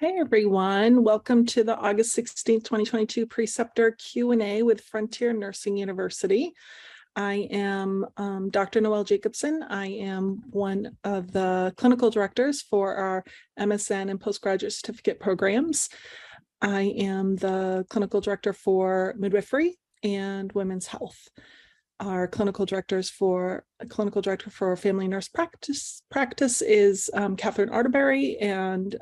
Hi, everyone. Welcome to the August 16th, 2022 Preceptor Q&A with Frontier Nursing University. I am Dr. Noelle Jacobson. I am one of the clinical directors for our MSN and postgraduate certificate programs. I am the clinical director for Midwifery and Women's Health. Our clinical director for family nurse practice is Catherine Arterberry, and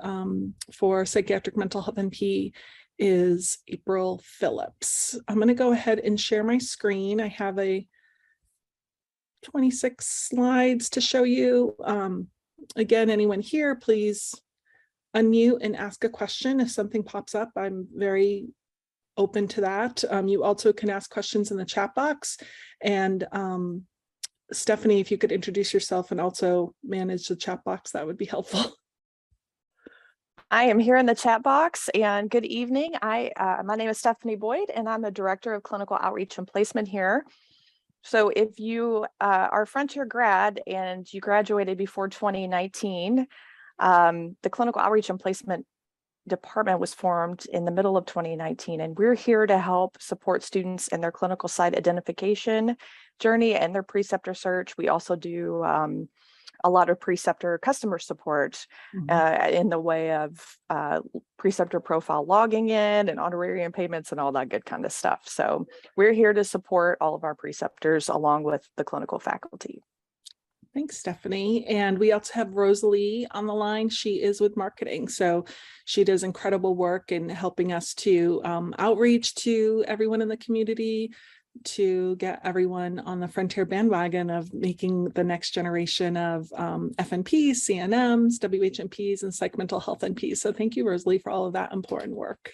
for psychiatric-mental health NP is April Phillips. I'm going to go ahead and share my screen. I have a 26 slides to show you. Again, anyone here, please unmute and ask a question if something pops up. I'm very open to that. You also can ask questions in the chat box. And Stephanie, if you could introduce yourself and also manage the chat box, that would be helpful. I am here in the chat box, and good evening. My name is Stephanie Boyd, and I'm the Director of Clinical Outreach and Placement here. So if you are a Frontier grad and you graduated before 2019, the Clinical Outreach and Placement department was formed in the middle of 2019, and we're here to help support students in their clinical site identification journey and their preceptor search. We also do a lot of preceptor customer support in the way of preceptor profile logging in and honorarium payments and all that good kind of stuff. So we're here to support all of our preceptors along with the clinical faculty. Thanks, Stephanie. And we also have Rosalie on the line. She is with marketing. So she does incredible work in helping us to outreach to everyone in the community, to get everyone on the Frontier bandwagon of making the next generation of FNPs, CNMs, WHNPs, and psych-mental health NPs. So thank you, Rosalie, for all of that important work.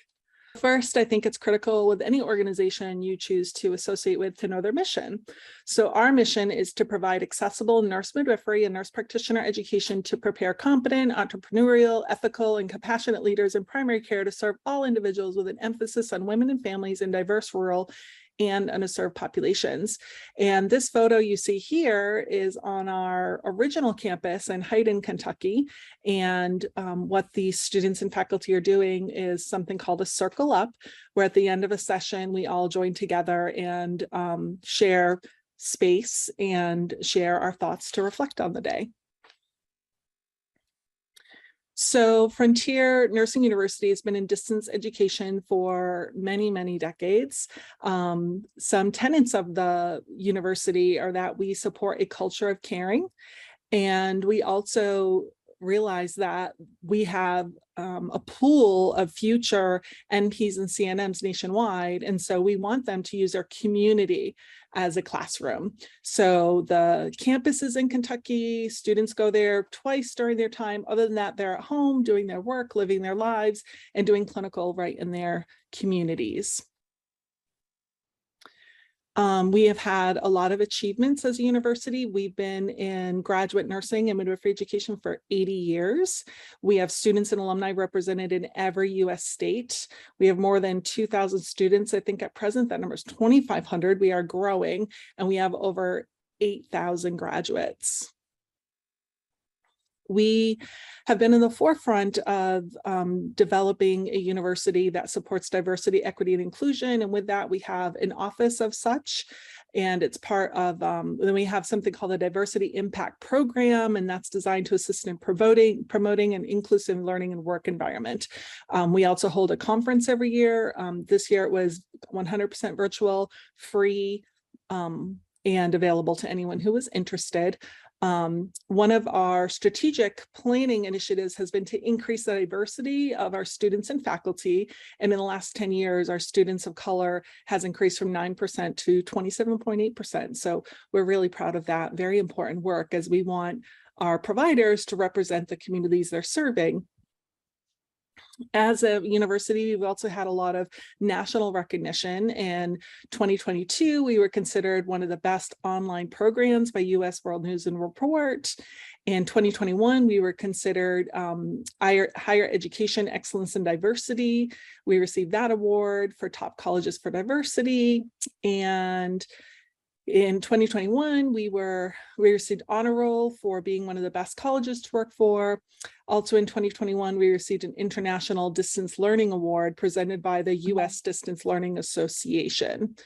First, I think it's critical with any organization you choose to associate with to know their mission. So our mission is to provide accessible nurse midwifery and nurse practitioner education to prepare competent, entrepreneurial, ethical, and compassionate leaders in primary care to serve all individuals with an emphasis on women and families in diverse rural and underserved populations. And this photo you see here is on our original campus in Hayden, Kentucky. And what the students and faculty are doing is something called a circle up, where at the end of a session, we all join together and share space and share our thoughts to reflect on the day. So Frontier Nursing University has been in distance education for many, many decades. Some tenets of the university are that we support a culture of caring, and we also realize that we have a pool of future NPs and CNMs nationwide, and so we want them to use their community as a classroom. So the campus is in Kentucky. Students go there twice during their time. Other than that, they're at home doing their work, living their lives, and doing clinical right in their communities. We have had a lot of achievements as a university. We've been in graduate nursing and midwifery education for 80 years. We have students and alumni represented in every US state. We have more than 2,000 students. I think at present that number is 2,500. We are growing, and we have over 8,000 graduates. We have been in the forefront of developing a university that supports diversity, equity, and inclusion. And with that, we have an office of such, and it's part of, then we have something called the Diversity Impact Program, and that's designed to assist in promoting an inclusive learning and work environment. We also hold a conference every year. This year it was 100% virtual, free, and available to anyone who was interested. One of our strategic planning initiatives has been to increase the diversity of our students and faculty. And in the last 10 years, our students of color has increased from 9% to 27.8%. So we're really proud of that. Very important work, as we want our providers to represent the communities they're serving. As a university, we've also had a lot of national recognition. In 2022, we were considered one of the best online programs by US World News and Report. In 2021, we were considered Higher Education Excellence and Diversity. We received that award for Top Colleges for Diversity. And In 2021, we received honor roll for being one of the best colleges to work for. Also in 2021, we received an International Distance Learning Award presented by the U.S. Distance Learning Association.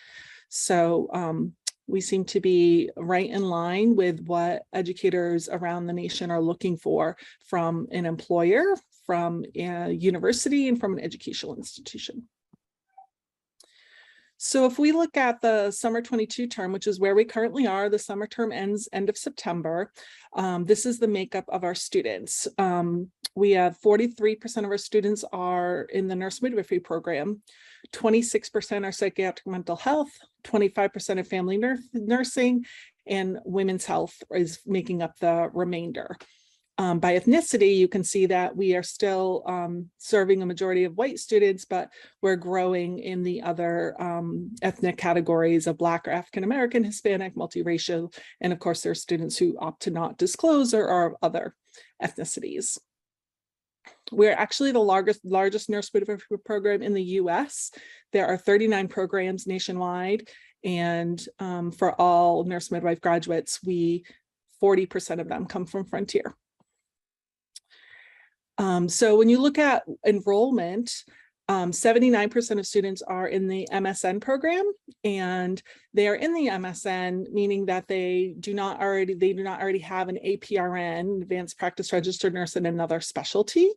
So we seem to be right in line with what educators around the nation are looking for from an employer, from a university, and from an educational institution. So if we look at the summer 22 term, which is where we currently are, the summer term ends end of September. This is the makeup of our students. We have 43% of our students are in the nurse-midwifery program, 26% are psychiatric-mental health, 25% of family nursing, and women's health is making up the remainder. By ethnicity, you can see that we are still serving a majority of white students, but we're growing in the other ethnic categories of Black or African-American, Hispanic, multiracial, and of course, there are students who opt to not disclose or are of other ethnicities. We're actually the largest nurse midwifery program in the US. There are 39 programs nationwide, and for all nurse midwife graduates, 40% of them come from Frontier. So when you look at enrollment, 79% of students are in the MSN program, and they are in the MSN, meaning that they do not already have an APRN, Advanced Practice Registered Nurse, in another specialty.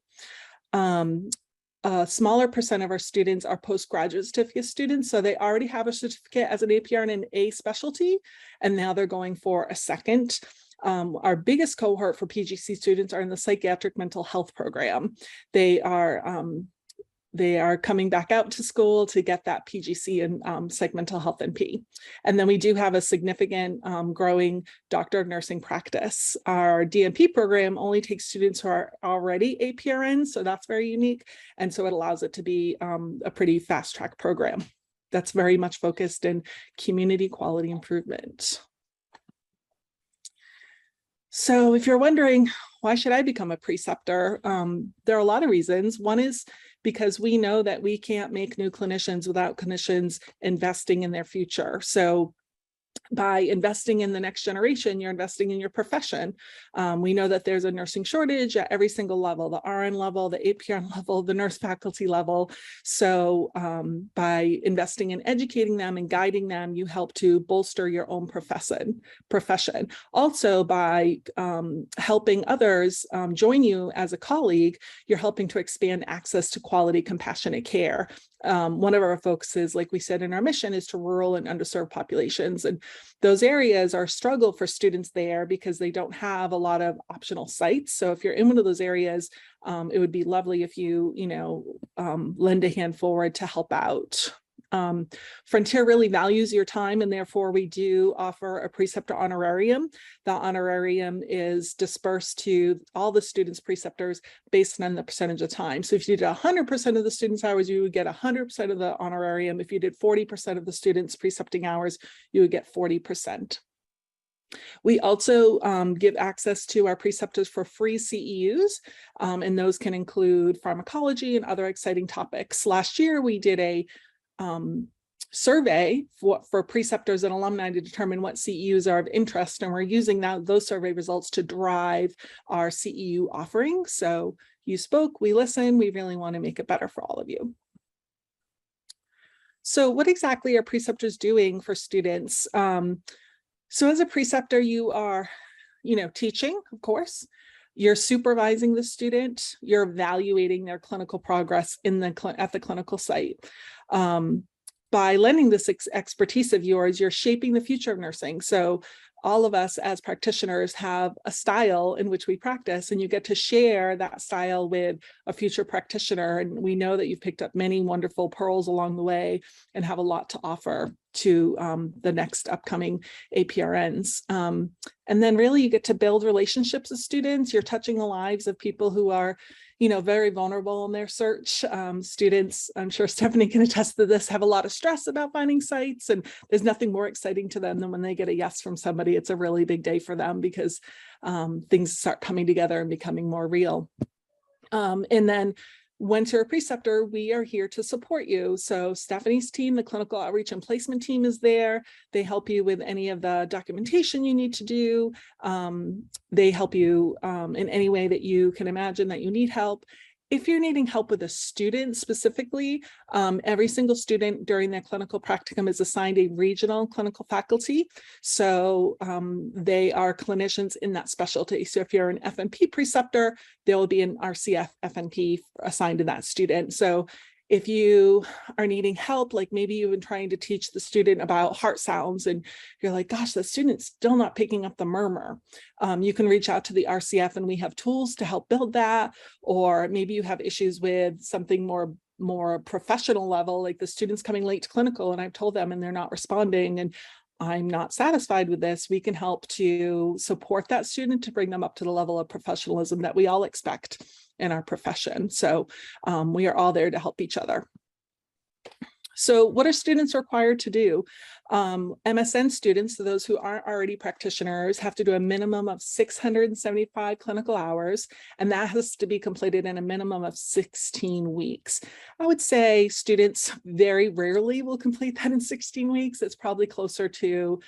A smaller percent of our students are postgraduate certificate students, so they already have a certificate as an APRN in a specialty, and now they're going for a second. Our biggest cohort for PGC students are in the psychiatric-mental health program. They are coming back out to school to get that PGC in psych mental health NP. And then we do have a significant growing doctor of nursing practice. Our DNP program only takes students who are already APRN, so that's very unique. And so it allows it to be a pretty fast track program that's very much focused in community quality improvement. So if you're wondering, why should I become a preceptor? There are a lot of reasons. One is because we know that we can't make new clinicians without clinicians investing in their future. So by investing in the next generation, you're investing in your profession. We know that there's a nursing shortage at every single level, the RN level, the APRN level, the nurse faculty level. So by investing in educating them and guiding them, you help to bolster your own profession. Also, by helping others join you as a colleague, you're helping to expand access to quality, compassionate care. One of our focuses, like we said in our mission, is to rural and underserved populations. And those areas are a struggle for students there because they don't have a lot of optional sites. So if you're in one of those areas, it would be lovely if you, lend a hand forward to help out. Frontier really values your time, and therefore we do offer a preceptor honorarium. The honorarium is dispersed to all the students' preceptors based on the percentage of time. So if you did 100% of the students' hours, you would get 100% of the honorarium. If you did 40% of the students' precepting hours, you would get 40%. We also give access to our preceptors for free CEUs, and those can include pharmacology and other exciting topics. Last year, we did a survey for preceptors and alumni to determine what CEUs are of interest, and we're using those survey results to drive our CEU offering. So you spoke, we listened, we really want to make it better for all of you. So what exactly are preceptors doing for students? So as a preceptor, you are, teaching, of course. You're supervising the student, you're evaluating their clinical progress at the clinical site. By lending this expertise of yours, you're shaping the future of nursing. So all of us as practitioners have a style in which we practice, and you get to share that style with a future practitioner. And we know that you've picked up many wonderful pearls along the way and have a lot to offer to the next upcoming APRNs. And then really you get to build relationships with students. You're touching the lives of people who are, very vulnerable in their search. Students, I'm sure Stephanie can attest to this, have a lot of stress about finding sites, and there's nothing more exciting to them than when they get a yes from somebody. It's a really big day for them because things start coming together and becoming more real. And then Once you're a preceptor, we are here to support you. So Stephanie's team, the clinical outreach and placement team, is there. They help you with any of the documentation you need to do. They help you in any way that you can imagine that you need help. If you're needing help with a student specifically, every single student during their clinical practicum is assigned a regional clinical faculty. So they are clinicians in that specialty. So if you're an FNP preceptor, there will be an RCF FNP assigned to that student. So if you are needing help, like maybe you've been trying to teach the student about heart sounds and you're like, gosh, the student's still not picking up the murmur. You can reach out to the RCF and we have tools to help build that. Or maybe you have issues with something more professional level, like the student's coming late to clinical and I've told them and they're not responding and I'm not satisfied with this. We can help to support that student to bring them up to the level of professionalism that we all expect in our profession. So we are all there to help each other. So what are students required to do? MSN students, so those who aren't already practitioners, have to do a minimum of 675 clinical hours, and that has to be completed in a minimum of 16 weeks. I would say students very rarely will complete that in 16 weeks. It's probably closer to,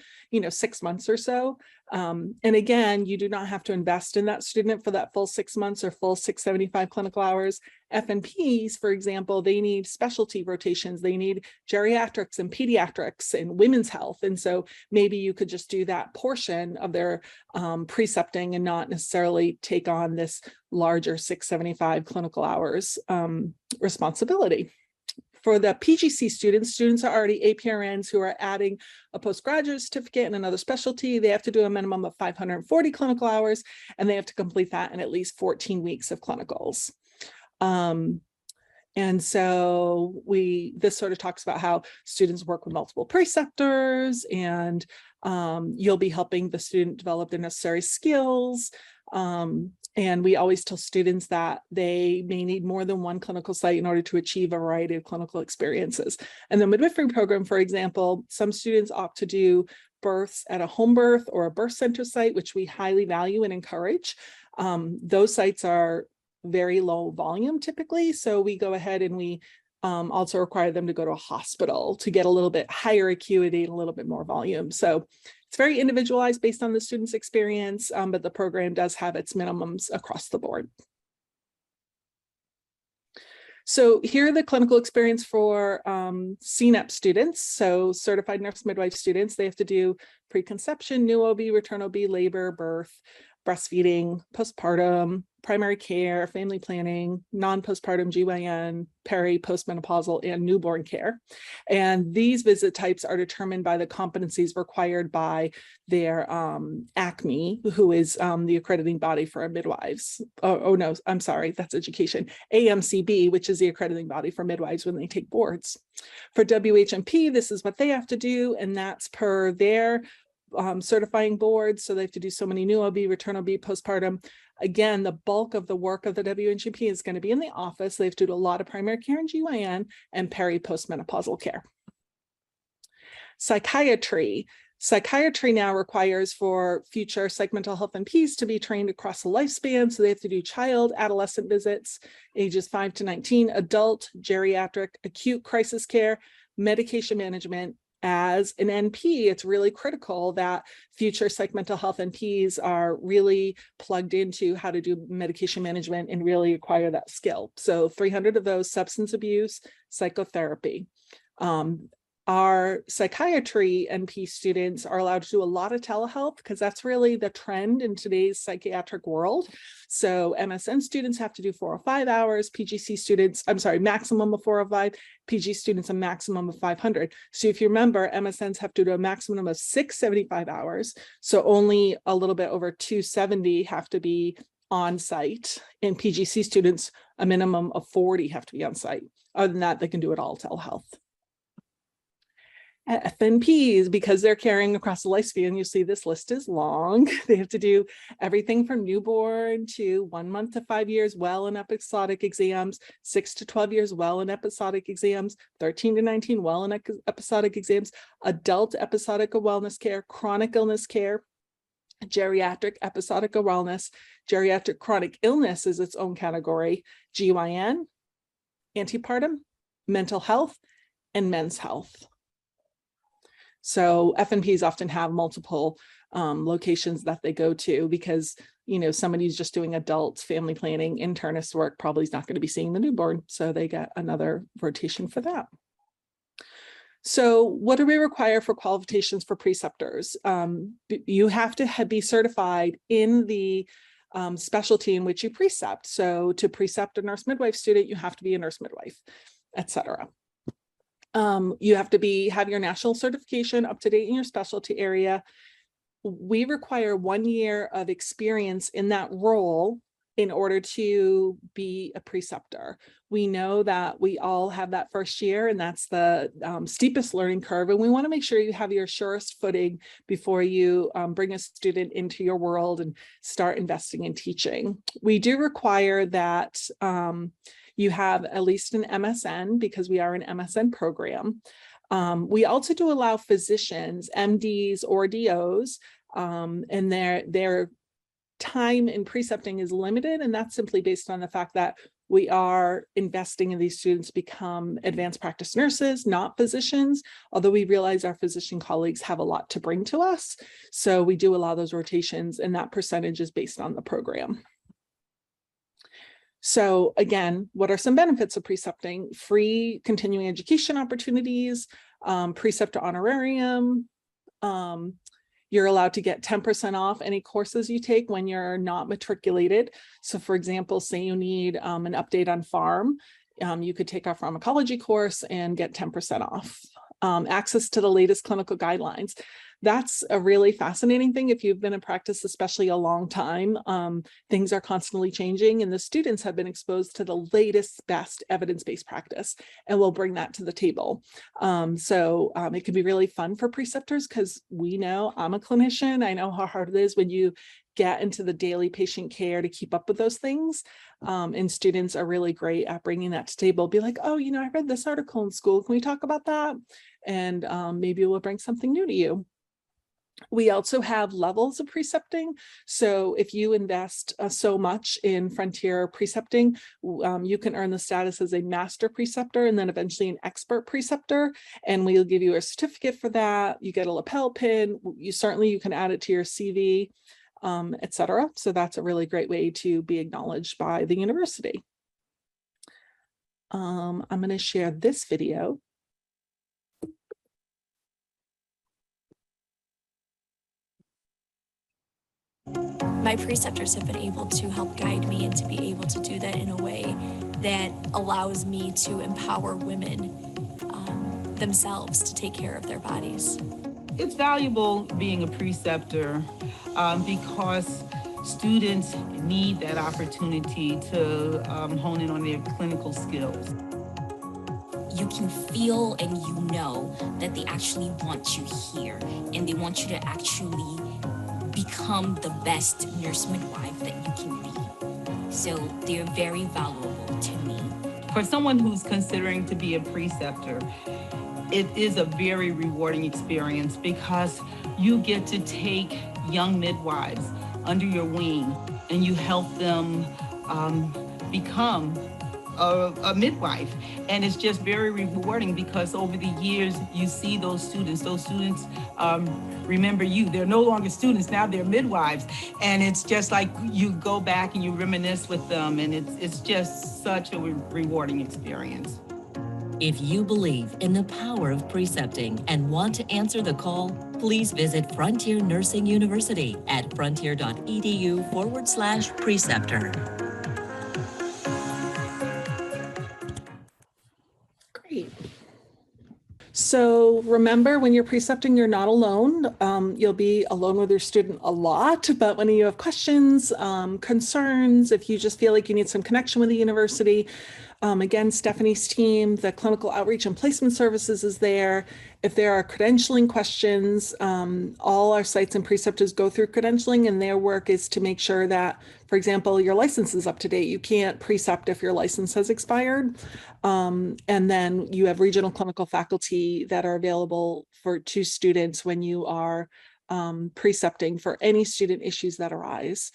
6 months or so. And again, you do not have to invest in that student for that full 6 months or full 675 clinical hours. FNPs, for example, they need specialty rotations. They need geriatrics and pediatrics and women's health. And so maybe you could just do that portion of their precepting and not necessarily take on this larger 675 clinical hours responsibility. For the PGC students are already APRNs who are adding a postgraduate certificate in another specialty. They have to do a minimum of 540 clinical hours, and they have to complete that in at least 14 weeks of clinicals. And so this sort of talks about how students work with multiple preceptors, and you'll be helping the student develop the necessary skills. And we always tell students that they may need more than one clinical site in order to achieve a variety of clinical experiences. And the midwifery program, for example, some students opt to do births at a home birth or a birth center site, which we highly value and encourage. Those sites are very low volume typically. So we go ahead and we also require them to go to a hospital to get a little bit higher acuity and a little bit more volume. So it's very individualized based on the student's experience, but the program does have its minimums across the board. So here are the clinical experience for CNEP students. So certified nurse midwife students, they have to do preconception, new OB, return OB, labor, birth, breastfeeding, postpartum, primary care, family planning, non-postpartum GYN, peri, postmenopausal, and newborn care. And these visit types are determined by the competencies required by their ACME, who is the accrediting body for our midwives. Oh no, I'm sorry, that's education. AMCB, which is the accrediting body for midwives when they take boards. For WHNP, this is what they have to do, and that's per their certifying boards. So they have to do so many new OB, return OB, postpartum. Again, the bulk of the work of the WHCNP is going to be in the office. They have to do a lot of primary care and GYN and peri postmenopausal care. Psychiatry. Psychiatry now requires for future psych-mental health NPs to be trained across the lifespan. So they have to do child, adolescent visits, ages 5 to 19, adult, geriatric, acute crisis care, medication management. As an NP, it's really critical that future psych-mental health NPs are really plugged into how to do medication management and really acquire that skill. So 300 of those, substance abuse, psychotherapy. Our psychiatry NP students are allowed to do a lot of telehealth because that's really the trend in today's psychiatric world. So MSN students have to do 405 hours, PGC students, I'm sorry, maximum of 405, PG students a maximum of 500. So if you remember, MSNs have to do a maximum of 675 hours. So only a little bit over 270 have to be on site, and PGC students, a minimum of 40 have to be on site. Other than that, they can do it all telehealth. FNPs, because they're carrying across the lifespan, you see this list is long. They have to do everything from newborn to 1 month to 5 years, well and episodic exams, 6 to 12 years, well and episodic exams, 13 to 19, well and episodic exams, adult episodic wellness care, chronic illness care, geriatric episodic wellness, geriatric chronic illness is its own category, GYN, antepartum, mental health, and men's health. So FNPs often have multiple locations that they go to because, you know, somebody who's just doing adult family planning, internist work probably is not going to be seeing the newborn. So they get another rotation for that. So what do we require for qualifications for preceptors? You have to be certified in the specialty in which you precept. So to precept a nurse midwife student, you have to be a nurse midwife, etc. You have to have your national certification up to date in your specialty area. We require 1 year of experience in that role in order to be a preceptor. We know that we all have that first year, and that's the steepest learning curve. And we want to make sure you have your surest footing before you bring a student into your world and start investing in teaching. We do require that you have at least an MSN because we are an MSN program. We also do allow physicians, MDs or DOs, and their time in precepting is limited, and that's simply based on the fact that we are investing in these students to become advanced practice nurses, not physicians, although we realize our physician colleagues have a lot to bring to us. So we do allow those rotations, and that percentage is based on the program. So again, what are some benefits of precepting? Free continuing education opportunities, preceptor honorarium. You're allowed to get 10% off any courses you take when you're not matriculated. So for example, say you need an update on pharm, you could take our pharmacology course and get 10% off. Access to the latest clinical guidelines. That's a really fascinating thing. If you've been in practice, especially a long time, things are constantly changing, and the students have been exposed to the latest, best evidence-based practice, and we'll bring that to the table. It can be really fun for preceptors because we know, I'm a clinician, I know how hard it is when you get into the daily patient care to keep up with those things. And students are really great at bringing that to the table. Be like, oh, you know, I read this article in school. Can we talk about that? And maybe we'll bring something new to you. We also have levels of precepting. So if you invest so much in frontier precepting, you can earn the status as a master preceptor and then eventually an expert preceptor. And we'll give you a certificate for that. You get a lapel pin. You can add it to your CV, etc. So that's a really great way to be acknowledged by the university. I'm going to share this video. My preceptors have been able to help guide me and to be able to do that in a way that allows me to empower women themselves to take care of their bodies. It's valuable being a preceptor because students need that opportunity to hone in on their clinical skills. You can feel and you know that they actually want you here and they want you to actually become the best nurse midwife that you can be. So they're very valuable to me. For someone who's considering to be a preceptor, it is a very rewarding experience because you get to take young midwives under your wing and you help them become a midwife. And it's just very rewarding because over the years you see those students remember you. They're no longer students, now they're midwives. And it's just like you go back and you reminisce with them, and it's just such a rewarding experience. If you believe in the power of precepting and want to answer the call, please visit Frontier Nursing University at frontier.edu/preceptor. Great. So remember, when you're precepting, you're not alone. You'll be alone with your student a lot, but when you have questions, concerns, if you just feel like you need some connection with the university, again, Stephanie's team, the clinical outreach and placement services is there. If there are credentialing questions, all our sites and preceptors go through credentialing, and their work is to make sure that, for example, your license is up to date. You can't precept if your license has expired. And then you have regional clinical faculty that are available to students when you are precepting for any student issues that arise.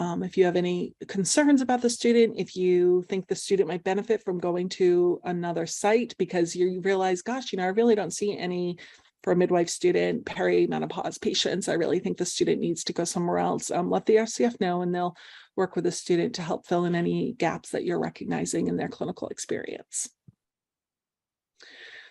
If you have any concerns about the student, if you think the student might benefit from going to another site because you realize, gosh, I really don't see any, for a midwife student, perimenopause patients, I really think the student needs to go somewhere else. Let the RCF know, and they'll work with the student to help fill in any gaps that you're recognizing in their clinical experience.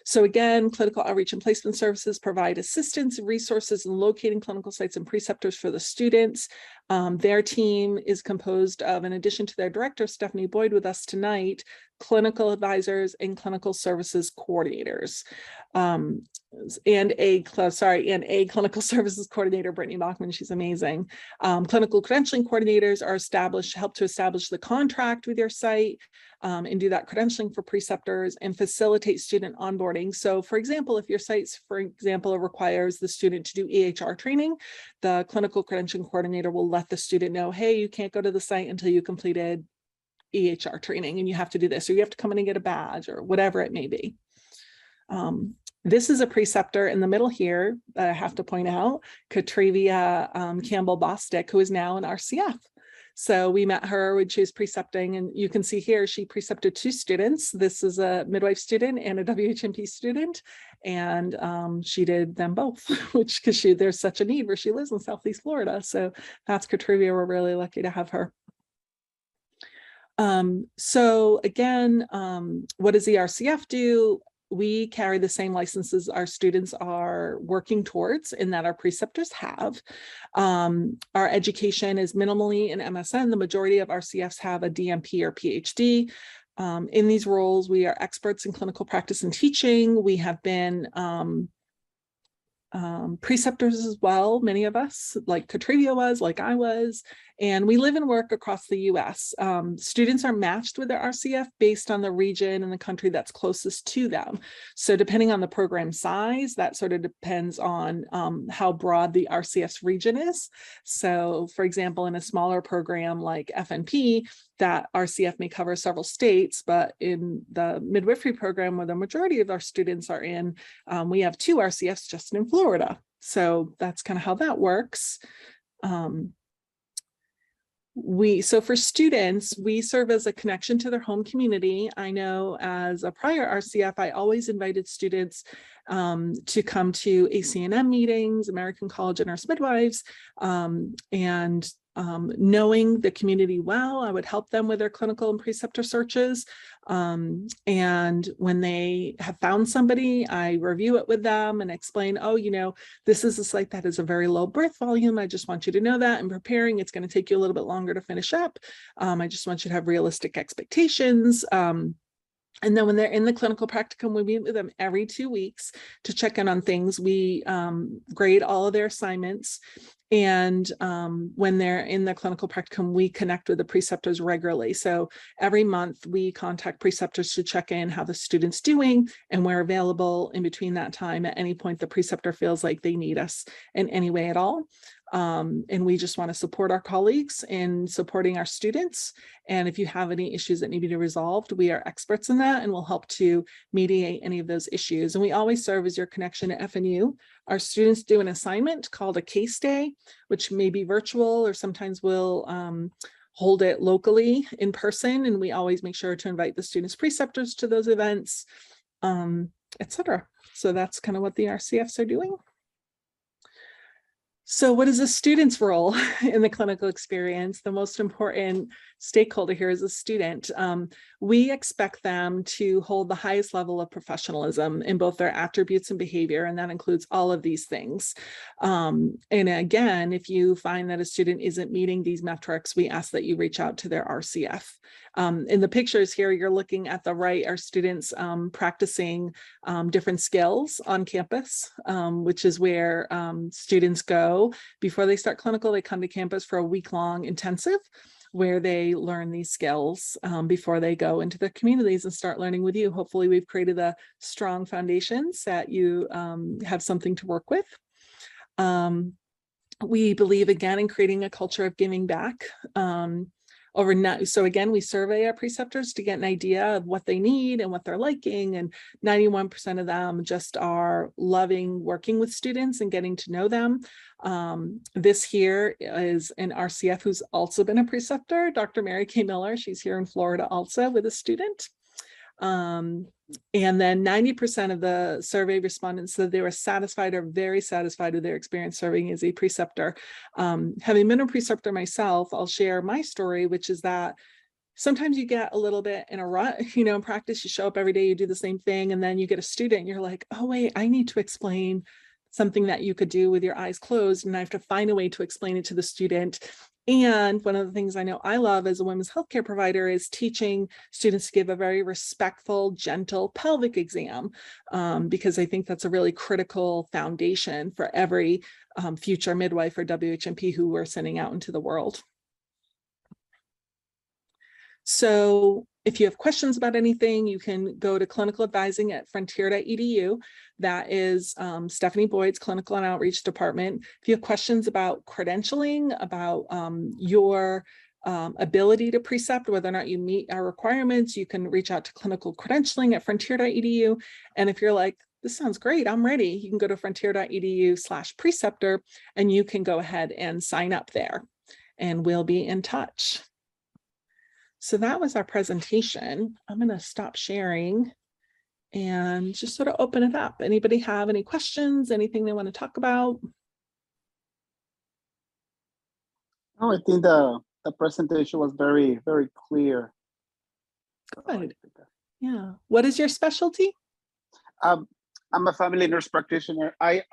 So again, clinical outreach and placement services provide assistance, resources in locating clinical sites and preceptors for the students. Their team is composed of, in addition to their director, Stephanie Boyd, with us tonight, clinical advisors and clinical services coordinators. And a clinical services coordinator, Brittany Bachman, she's amazing. Clinical credentialing coordinators are help to establish the contract with your site, and do that credentialing for preceptors and facilitate student onboarding. So for example, if your site, requires the student to do EHR training, the clinical credentialing coordinator will let the student know, hey, you can't go to the site until you completed EHR training, and you have to do this, or you have to come in and get a badge, or whatever it may be. This is a preceptor in the middle here that I have to point out, Katrivia Campbell-Bostick, who is now an RCF. So we met her when she was precepting, and you can see here she precepted 2 students. This is a midwife student and a WHNP student, and she did them both, which because there's such a need where she lives in Southeast Florida. So that's Katrivia. We're really lucky to have her. So again, what does the RCF do? We carry the same licenses our students are working towards, and that our preceptors have. Our education is minimally in MSN. The majority of RCFs have a DMP or PhD. In these roles, we are experts in clinical practice and teaching. We have been preceptors as well, many of us, like Katrivia was, like I was, and we live and work across the US. Students are matched with their RCF based on the region and the country that's closest to them. So depending on the program size, that sort of depends on how broad the RCF's region is. So for example, in a smaller program like FNP, that RCF may cover several states, but in the midwifery program where the majority of our students are in, we have 2 RCFs just in Florida. So that's kind of how that works. So for students, we serve as a connection to their home community. I know as a prior RCF, I always invited students to come to ACNM meetings, American College of Nurse-Midwives, and knowing the community well, I would help them with their clinical and preceptor searches. And when they have found somebody, I review it with them and explain, oh, this is a site that has a very low birth volume. I just want you to know that in preparing, it's going to take you a little bit longer to finish up. I just want you to have realistic expectations. And then when they're in the clinical practicum, we meet with them every 2 weeks to check in on things. We grade all of their assignments. And when they're in the clinical practicum, we connect with the preceptors regularly. So every month we contact preceptors to check in how the student's doing, and we're available in between that time at any point the preceptor feels like they need us in any way at all. And we just want to support our colleagues in supporting our students. And if you have any issues that need to be resolved, we are experts in that and will help to mediate any of those issues. And we always serve as your connection to FNU. Our students do an assignment called a case day, which may be virtual, or sometimes we'll hold it locally in person. And we always make sure to invite the students' preceptors to those events, etc. So that's kind of what the RCFs are doing. So what is a student's role in the clinical experience? The most important stakeholder here is a student. We expect them to hold the highest level of professionalism in both their attributes and behavior, and that includes all of these things. And again, if you find that a student isn't meeting these metrics, we ask that you reach out to their RCF. In the pictures here, you're looking at the right, are students practicing different skills on campus, which is where students go before they start clinical. They come to campus for a week-long intensive where they learn these skills before they go into their communities and start learning with you. Hopefully we've created a strong foundations that you have something to work with. We believe again in creating a culture of giving back. So again, we survey our preceptors to get an idea of what they need and what they're liking, and 91% of them just are loving working with students and getting to know them. This here is an RCF who's also been a preceptor, Dr. Mary K. Miller. She's here in Florida also with a student. And then 90% of the survey respondents said they were satisfied or very satisfied with their experience serving as a preceptor. Having been a preceptor myself, I'll share my story, which is that sometimes you get a little bit in a rut, in practice, you show up every day, you do the same thing, and then you get a student, you're like, oh wait, I need to explain something that you could do with your eyes closed, and I have to find a way to explain it to the student. And one of the things I know I love as a women's healthcare provider is teaching students to give a very respectful, gentle pelvic exam, because I think that's a really critical foundation for every future midwife or WHNP who we're sending out into the world. So if you have questions about anything, you can go to clinical advising at frontier.edu. That is Stephanie Boyd's clinical and outreach department. If you have questions about credentialing, about your ability to precept, whether or not you meet our requirements, you can reach out to clinical credentialing at frontier.edu. And if you're like, this sounds great, I'm ready, you can go to frontier.edu/preceptor and you can go ahead and sign up there, and we'll be in touch. So that was our presentation. I'm going to stop sharing and just sort of open it up. Anybody have any questions, anything they want to talk about? Oh, I think the presentation was very, very clear. Good. Yeah. What is your specialty? I'm a family nurse practitioner. I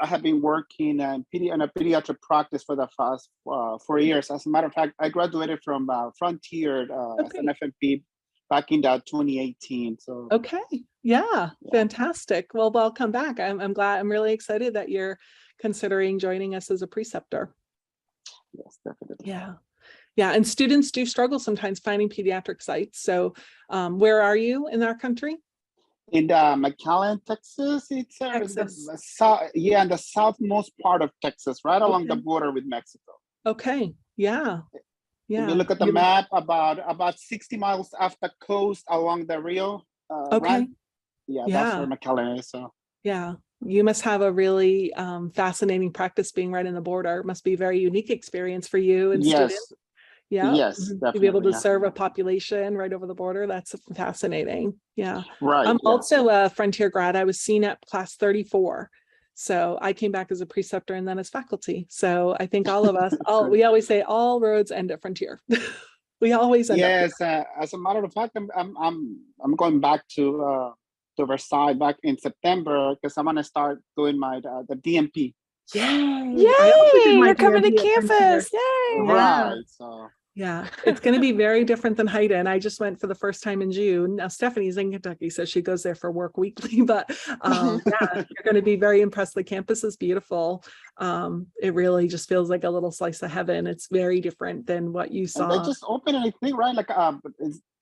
have been working in a pediatric practice for the past 4 years. As a matter of fact, I graduated from Frontier as an FNP back in 2018. So okay, yeah, fantastic. Well, welcome back. I'm glad. I'm really excited that you're considering joining us as a preceptor. Yes, definitely. Yeah. Yeah, and students do struggle sometimes finding pediatric sites. So where are you in our country? In McAllen, Texas. It's in the southmost part of Texas, right along the border with Mexico. Okay. Yeah. Yeah. If you look at the map, about 60 miles off the coast along the Rio. Okay. Yeah, that's where McAllen is. So. Yeah. You must have a really fascinating practice being right in the border. It must be a very unique experience for you and students. Yeah. Yes, definitely. To be able to serve a population right over the border. That's fascinating. Yeah. Right. I'm also a Frontier grad. I was CNEP class 34. So I came back as a preceptor and then as faculty. So I think all of us, we always say all roads end at Frontier. We always end up. Yes. As a matter of fact, I'm going back to Versailles back in September because I'm gonna start doing my the DMP. Yay! Yay! You're coming to campus. Yay! Right. So. Yeah, it's going to be very different than Hayden. I just went for the first time in June. Now Stephanie's in Kentucky, so she goes there for work weekly. But yeah, you're going to be very impressed. The campus is beautiful. It really just feels like a little slice of heaven. It's very different than what you saw. And they just opened, I think, right? Like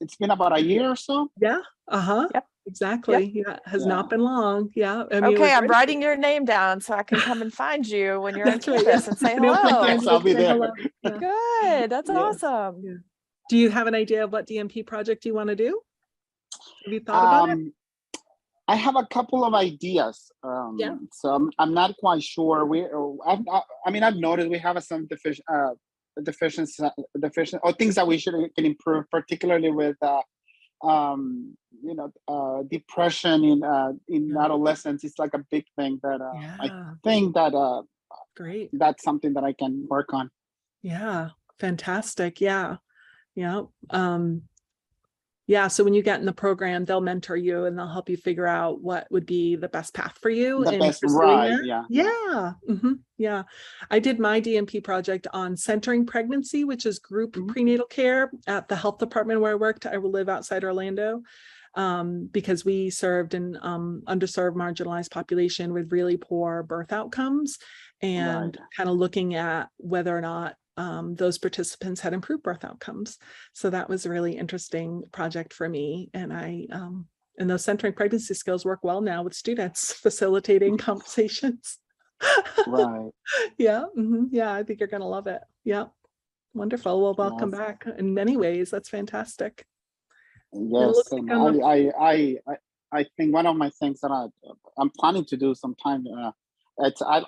it's been about a year or so. Yeah. Yep. Exactly. Yep. Yeah. It has not been long. Yeah. I mean, okay, I'm writing your name down so I can come and find you when you're on campus and say hello. Yes, I'll be there. Yeah. Good. That's awesome. Yeah. Do you have an idea of what DMP project you want to do? Have you thought about it? I have a couple of ideas. So I'm not quite sure. I've noticed we have some deficient or things that we can improve, particularly with depression in adolescence. It's like a big thing that I think that great. That's something that I can work on. Yeah, fantastic. Yeah. Yeah. So when you get in the program, they'll mentor you and they'll help you figure out what would be the best path for you. Right. Yeah. Mm-hmm. Yeah. I did my DMP project on centering pregnancy, which is group prenatal care at the health department where I worked. I live outside Orlando because we served an underserved, marginalized population with really poor birth outcomes, and kind of looking at whether or not those participants had improved birth outcomes. So that was a really interesting project for me. And and those centering pregnancy skills work well now with students facilitating conversations. Right. Yeah. Yeah. I think you're going to love it. Yeah. Wonderful. Well, welcome Yes. back in many ways. That's fantastic. And it Yes, looks and like on the- I think one of my things that I'm planning to do sometime. It's I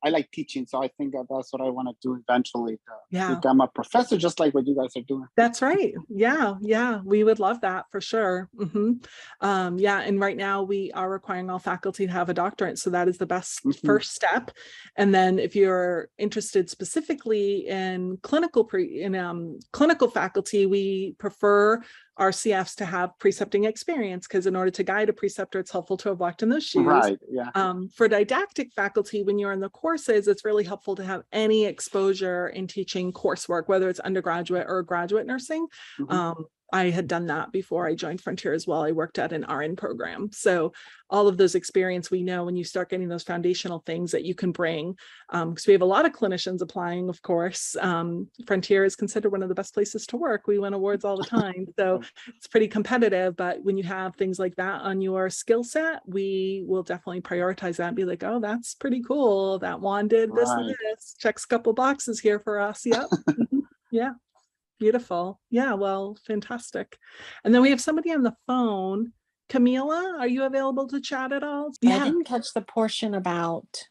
like teaching, so I think that's what I want to do eventually. Yeah. Become a professor, just like what you guys are doing. That's right. Yeah, yeah, we would love that for sure. Yeah, and right now we are requiring all faculty to have a doctorate, so that is the best first step. And then if you're interested specifically in clinical clinical faculty, we prefer RCFs to have precepting experience, because in order to guide a preceptor, it's helpful to have walked in those shoes. Right. Yeah. For didactic faculty, when you're in the courses, it's really helpful to have any exposure in teaching coursework, whether it's undergraduate or graduate nursing. I had done that before I joined Frontier as well. I worked at an RN program. So all of those experience, we know when you start getting those foundational things that you can bring, because we have a lot of clinicians applying, of course. Frontier is considered one of the best places to work. We win awards all the time. So it's pretty competitive, but when you have things like that on your skill set, we will definitely prioritize that and be like, oh, that's pretty cool. That one did this and this, checks a couple boxes here for us. Yep. Yeah. Beautiful. Yeah, well, fantastic. And then we have somebody on the phone. Camila, are you available to chat at all? I didn't catch the portion about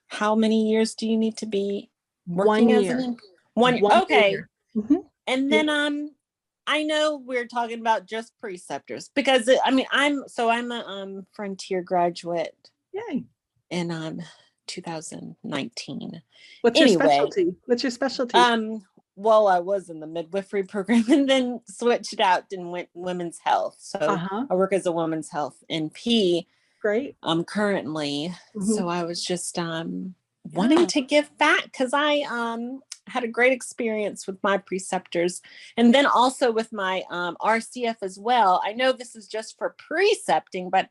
how many years do you need to be working 1 as year. one okay. Year. And then I know we're talking about just preceptors, because I'm a Frontier graduate. Yay. In 2019. What's your specialty? What's your specialty? Well, I was in the midwifery program and then switched out and went women's health. So I work as a women's health NP. Great. Currently. So I was just wanting to give back, because I had a great experience with my preceptors, and then also with my RCF as well. I know this is just for precepting, but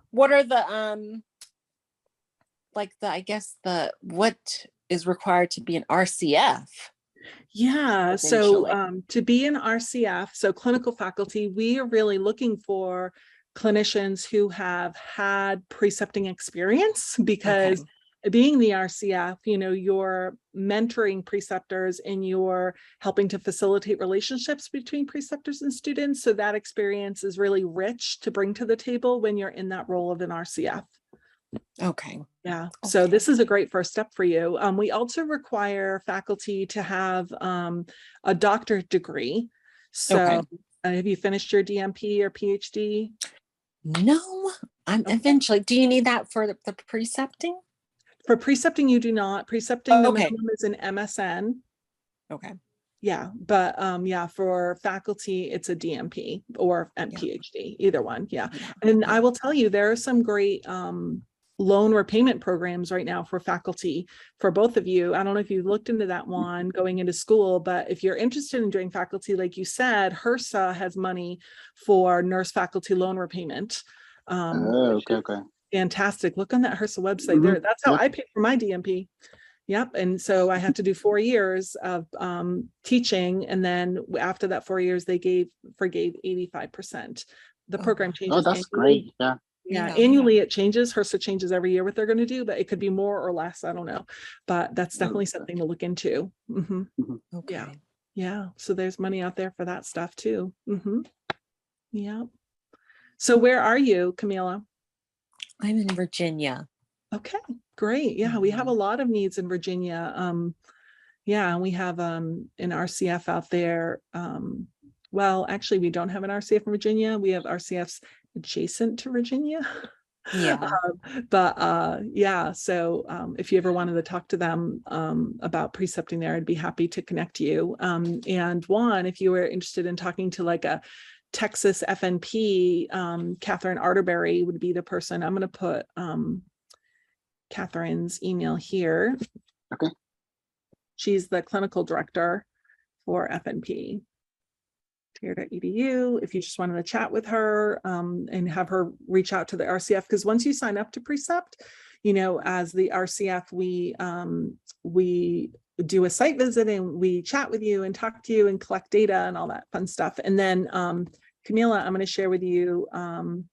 what are the what is required to be an RCF? Yeah, so to be an RCF, so clinical faculty, we are really looking for clinicians who have had precepting experience, because being the RCF, you're mentoring preceptors and you're helping to facilitate relationships between preceptors and students. So that experience is really rich to bring to the table when you're in that role of an RCF. Okay. Yeah. So this is a great first step for you. We also require faculty to have a doctorate degree. So have you finished your DMP or PhD? No, I'm eventually. Do you need that for the precepting? For precepting, you do not. Precepting, the minimum is an MSN. Okay. Yeah, but for faculty, it's a DMP or PhD, either one. Yeah. And I will tell you, there are some great loan repayment programs right now for faculty for both of you. I don't know if you've looked into that one going into school, but if you're interested in doing faculty, like you said, HRSA has money for nurse faculty loan repayment. Fantastic. Look on that HRSA website there. That's how I paid for my DMP. Yep. And so I had to do 4 years of teaching. And then after that 4 years, they forgave 85%. The program changes. Oh, that's great. Yeah. Yeah, annually it changes. HRSA changes every year what they're going to do, but it could be more or less. I don't know, but that's definitely something to look into. Okay. Yeah. So there's money out there for that stuff too. Yeah. So where are you, Camila? I'm in Virginia. Okay, great. Yeah, we have a lot of needs in Virginia. Yeah, and we have an RCF out there. Well, actually, we don't have an RCF in Virginia. We have RCFs adjacent to Virginia. Yeah. Yeah, so if you ever wanted to talk to them about precepting there, I'd be happy to connect you. And if you were interested in talking to like a Texas FNP, Catherine Arterberry would be the person. I'm going to put Catherine's email here. Okay. She's the clinical director for FNP. Tier.edu, if you just wanted to chat with her and have her reach out to the RCF, because once you sign up to Precept, as the RCF, we do a site visit and we chat with you and talk to you and collect data and all that fun stuff. And then Camila, I'm going to share with you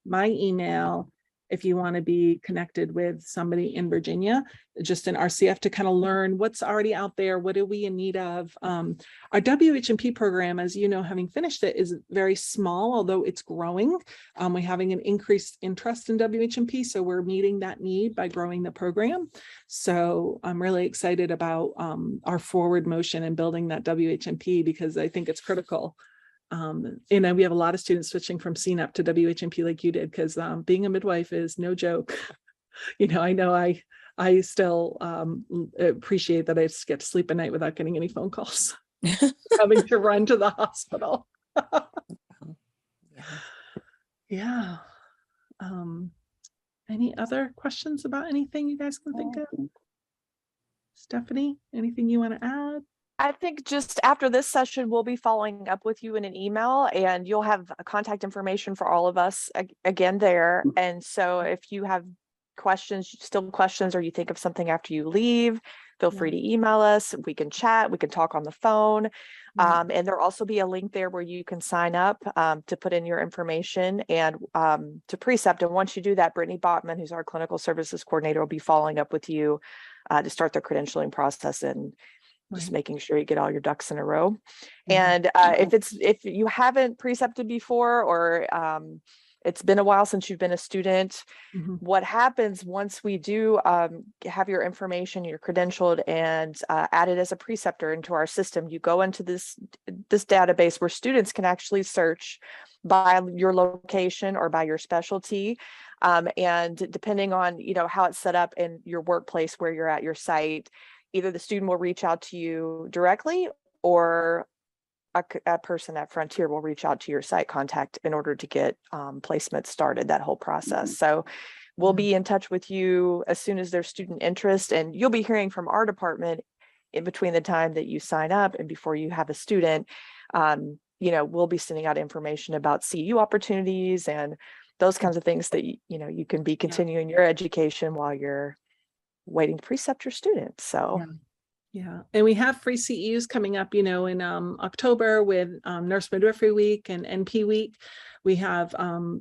my email, if you want to be connected with somebody in Virginia, just an RCF, to kind of learn what's already out there, what are we in need of. Our WHNP program, as you know, having finished it, is very small, although it's growing. We're having an increased interest in WHNP, so we're meeting that need by growing the program. So I'm really excited about our forward motion and building that WHNP, because I think it's critical. And then we have a lot of students switching from CNAP to WHNP like you did, because being a midwife is no joke. You know I still appreciate that I just get to sleep at night without getting any phone calls, having to run to the hospital. Yeah. Any other questions about anything you guys can think of? Stephanie, anything you want to add? I think just after this session, we'll be following up with you in an email, and you'll have contact information for all of us again there. And so if you have questions, or you think of something after you leave, feel free to email us. We can chat, we can talk on the phone. And there'll also be a link there where you can sign up to put in your information and to Precept. And once you do that, Brittany Botman, who's our clinical services coordinator, will be following up with you to start the credentialing process and just making sure you get all your ducks in a row. And if you haven't precepted before, or it's been a while since you've been a student, what happens once we do have your information, you're credentialed and added as a preceptor into our system, you go into this database where students can actually search by your location or by your specialty. And depending on, how it's set up in your workplace where you're at your site, either the student will reach out to you directly, or a person at Frontier will reach out to your site contact in order to get placement started, that whole process. So we'll be in touch with you as soon as there's student interest, and you'll be hearing from our department in between the time that you sign up and before you have a student. We'll be sending out information about CU opportunities and those kinds of things that, you can be continuing your education while you're waiting to precept your students. So yeah, and we have free CEUs coming up, in October with Nurse-Midwifery Week and NP Week. We have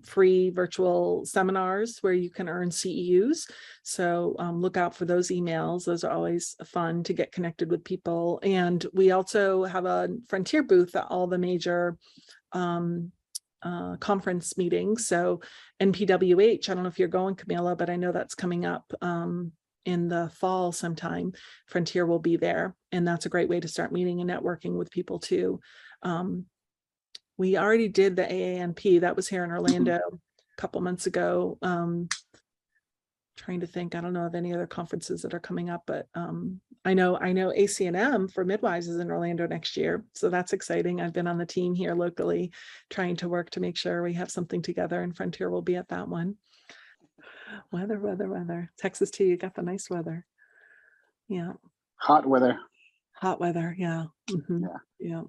free virtual seminars where you can earn CEUs. So look out for those emails. Those are always fun to get connected with people. And we also have a Frontier booth at all the major conference meetings. So NPWH, I don't know if you're going, Camila, but I know that's coming up in the fall sometime. Frontier will be there, and that's a great way to start meeting and networking with people too. We already did the AANP, that was here in Orlando a couple months ago. Trying to think, I don't know of any other conferences that are coming up, but I know ACNM for midwives is in Orlando next year, so that's exciting. I've been on the team here locally trying to work to make sure we have something together, and Frontier will be at that one. Weather. Texas too, you got the nice weather. Yeah. Hot weather. Yeah. Yeah,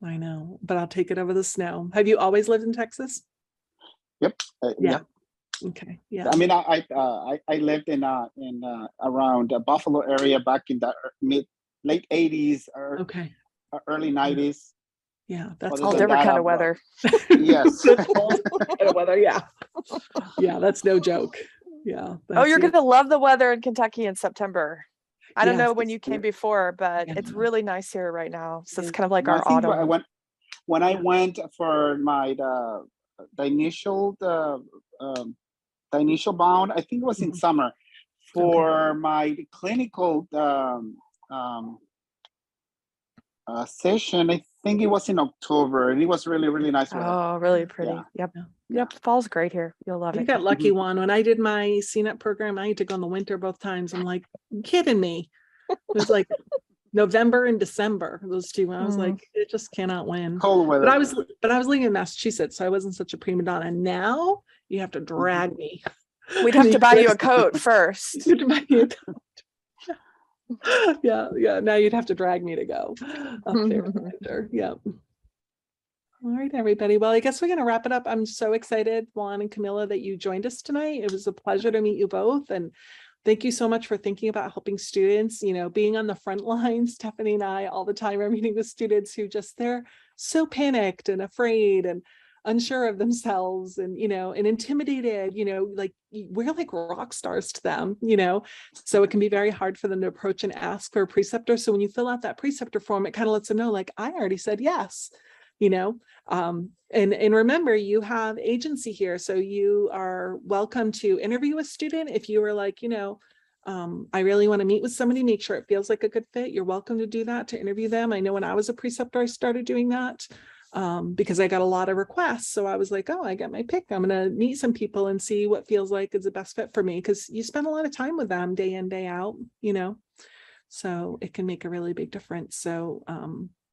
I know, but I'll take it over the snow. Have you always lived in Texas? Yep. Yeah. Okay. Yeah. I mean, I lived in around the Buffalo area back in the late 80s or early 90s. Yeah, that's all different kind of weather. Yes. All kind of weather. Yeah. Yeah, that's no joke. Yeah. Oh, you're going to love the weather in Kentucky in September. I don't know when you came before, but it's really nice here right now. So it's kind of like our autumn. When I went for my the initial bound, I think it was in summer for my clinical session. I think it was in October, and it was really, really nice weather. Oh, really pretty. Yep. Fall's great here. You'll love it. You got lucky one. When I did my CNET program, I had to go in the winter both times. I'm like, you kidding me? It was like November and December, those two. I was like, it just cannot win. Cold weather. But I was living in Massachusetts, so I wasn't such a prima donna. Now you have to drag me. We'd have to buy you a coat first. You'd buy you a coat. Yeah. Now you'd have to drag me to go up there in the winter. Yeah. All right, everybody. Well, I guess we're going to wrap it up. I'm so excited, Juan and Camilla, that you joined us tonight. It was a pleasure to meet you both. And thank you so much for thinking about helping students, being on the front lines. Stephanie and I all the time are meeting with students who they're so panicked and afraid. And unsure of themselves and, and intimidated, like we're like rock stars to them, so it can be very hard for them to approach and ask for a preceptor. So when you fill out that preceptor form, it kind of lets them know, like, I already said yes, and remember, you have agency here. So you are welcome to interview a student. If you were like, I really want to meet with somebody, make sure it feels like a good fit, you're welcome to do that, to interview them. I know when I was a preceptor, I started doing that because I got a lot of requests. So I was like, oh, I got my pick. I'm going to meet some people and see what feels like is the best fit for me, because you spend a lot of time with them day in, day out, so it can make a really big difference. So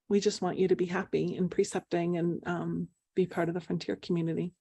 we just want you to be happy in precepting and be part of the Frontier community.